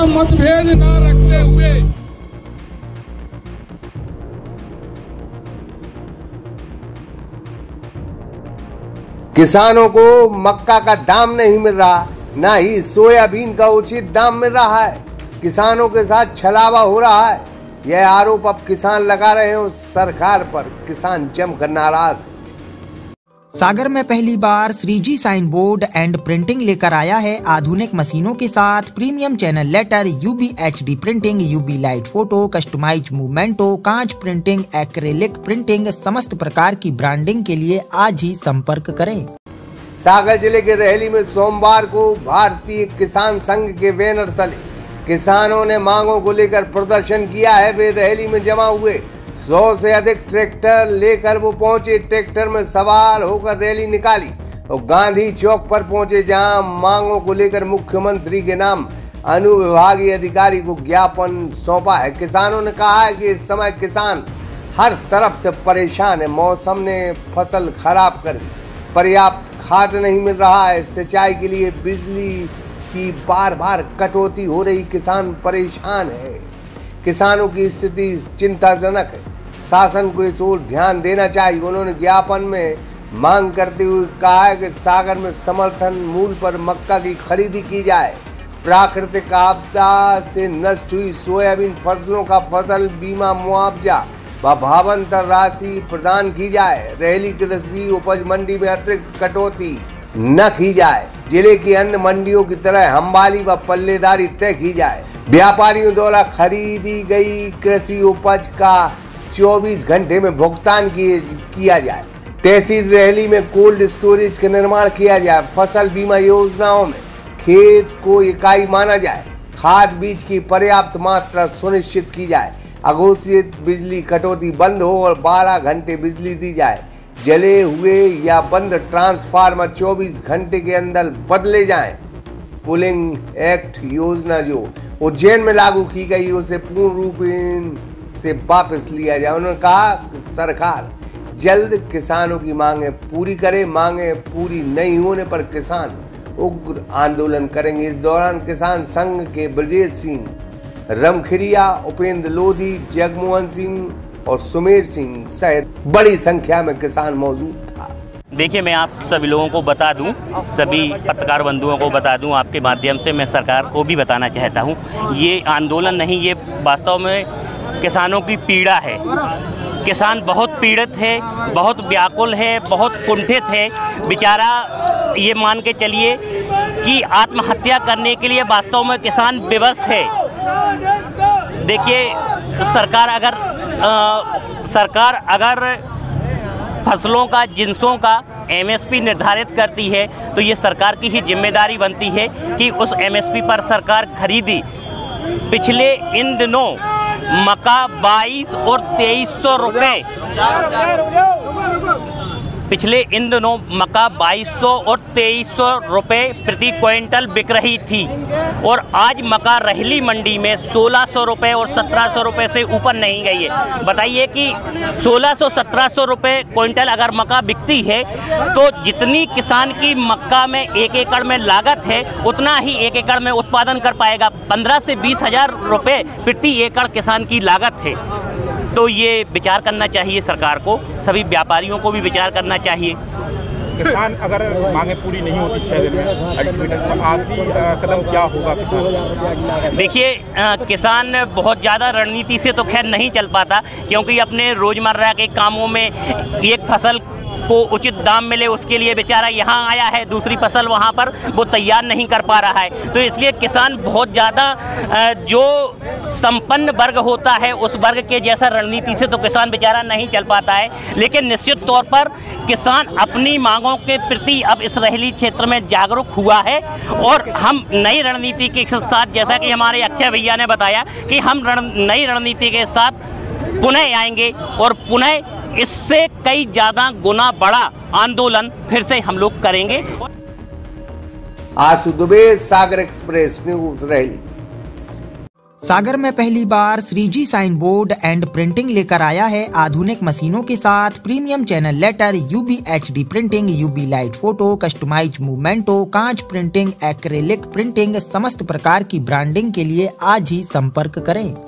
का मतभेद न रखते हुए किसानों को मक्का का दाम नहीं मिल रहा, ना ही सोयाबीन का उचित दाम मिल रहा है। किसानों के साथ छलावा हो रहा है। यह आरोप अब किसान लगा रहे हैं सरकार पर। किसान जमकर नाराज है। सागर में पहली बार 3G sign board and printing लेकर आया है। आधुनिक मशीनों के साथ premium channel letter, UV HD printing, UV light photo, customise मूवमेंटो, कांच प्रिंटिंग, एक्रेलिक प्रिंटिंग, समस्त प्रकार की ब्रांडिंग के लिए आज ही संपर्क करें। सागर जिले के रेहली में सोमवार को भारतीय किसान संघ के बैनर तले किसानों ने मांगों को लेकर प्रदर्शन किया है। वे रेहली में जमा हुए 100 से अधिक ट्रैक्टर लेकर वो पहुंचे। ट्रैक्टर में सवार होकर रैली निकाली और गांधी चौक पर पहुंचे, जहां मांगों को लेकर मुख्यमंत्री के नाम अनुविभागीय अधिकारी को ज्ञापन सौंपा है। किसानों ने कहा है कि इस समय किसान हर तरफ से परेशान है। मौसम ने फसल खराब कर दी, पर्याप्त खाद नहीं मिल रहा है, सिंचाई के लिए बिजली की बार बार कटौती हो रही, किसान परेशान है। किसानों की स्थिति चिंताजनक है, शासन को इस ओर ध्यान देना चाहिए। उन्होंने ज्ञापन में मांग करते हुए कहा है कि सागर में समर्थन मूल्य पर मक्का की खरीदी की जाए। प्राकृतिक आपदा से नष्ट हुई सोयाबीन फसलों का फसल बीमा मुआवजा व भावांतर राशि प्रदान की जाए। रेहली कृषि उपज मंडी में अतिरिक्त कटौती न की जाए। जिले की अन्य मंडियों की तरह हम्बाली व पल्लेदारी तय की जाए। व्यापारियों द्वारा खरीदी गई कृषि उपज का 24 घंटे में भुगतान किया जाए। तहसील रेहली में कोल्ड स्टोरेज का निर्माण किया जाए। फसल बीमा योजनाओं में खेत को इकाई माना जाए। खाद बीज की पर्याप्त मात्रा सुनिश्चित की जाए। अघोषित बिजली कटौती बंद हो और 12 घंटे बिजली दी जाए। जले हुए या बंद ट्रांसफार्मर 24 घंटे के अंदर बदले जाएं। पुलिंग एक्ट योजना जो उज्जैन में लागू की गई उसे पूर्ण रूप से वापस लिया जाए। उन्होंने कहा कि सरकार जल्द किसानों की मांगे पूरी करे। मांगे पूरी नहीं होने पर किसान उग्र आंदोलन करेंगे। इस दौरान किसान संघ के ब्रजेश सिंह, रमखिरिया, उपेंद्र लोधी, जगमोहन सिंह और सुमेर सिंह सहित बड़ी संख्या में किसान मौजूद था। देखिए, मैं आप सभी लोगों को बता दूं, सभी पत्रकार बंधुओं को बता दूं, आपके माध्यम से मैं सरकार को भी बताना चाहता हूं, ये आंदोलन नहीं, ये वास्तव में किसानों की पीड़ा है। किसान बहुत पीड़ित है, बहुत व्याकुल है, बहुत कुंठित है। बेचारा ये मान के चलिए कि आत्महत्या करने के लिए वास्तव में किसान विवश है। देखिए, सरकार अगर फसलों का, जिन्सों का MSP निर्धारित करती है तो ये सरकार की ही जिम्मेदारी बनती है कि उस MSP पर सरकार खरीदी। पिछले इन दिनों मक्का 22 और 2300 रुपये, पिछले इन दिनों मक्का 2200 और 2300 रुपये प्रति क्विंटल बिक रही थी और आज मक्का रेहली मंडी में 1600 रुपये और 1700 रुपये से ऊपर नहीं गई है। बताइए कि 1600-1700 रुपये क्विंटल अगर मक्का बिकती है तो जितनी किसान की मक्का में 1 एकड़ में लागत है उतना ही 1 एकड़ में उत्पादन कर पाएगा। 15 से 20 हज़ार रुपये प्रति एकड़ किसान की लागत है। तो ये विचार करना चाहिए सरकार को, सभी व्यापारियों को भी विचार करना चाहिए। किसान अगर मांगे पूरी नहीं होती 6 दिन में अल्टीमेटम, तो आखिरी कदम क्या होगा किसान? देखिए, किसान बहुत ज़्यादा रणनीति से तो खैर नहीं चल पाता, क्योंकि अपने रोज़मर्रा के कामों में एक फसल को उचित दाम मिले उसके लिए बेचारा यहाँ आया है, दूसरी फसल वहाँ पर वो तैयार नहीं कर पा रहा है। तो इसलिए किसान बहुत ज़्यादा जो संपन्न वर्ग होता है उस वर्ग के जैसा रणनीति से तो किसान बेचारा नहीं चल पाता है। लेकिन निश्चित तौर पर किसान अपनी मांगों के प्रति अब इस रेहली क्षेत्र में जागरूक हुआ है और हम नई रणनीति के साथ, जैसा कि हमारे अक्षय भैया ने बताया कि हम नई रणनीति के साथ पुनः आएंगे और पुनः इससे कई ज्यादा गुना बड़ा आंदोलन फिर से हम लोग करेंगे। Ashu Dubey, Sagar express news Rehli. सागर में पहली बार 3G sign board and printing लेकर आया है आधुनिक मशीनों के साथ premium channel letter, UV HD printing, UV light photo, customise मूवमेंटो, कांच प्रिंटिंग, एक्रेलिक प्रिंटिंग। समस्त प्रकार की ब्रांडिंग के लिए आज ही संपर्क करें।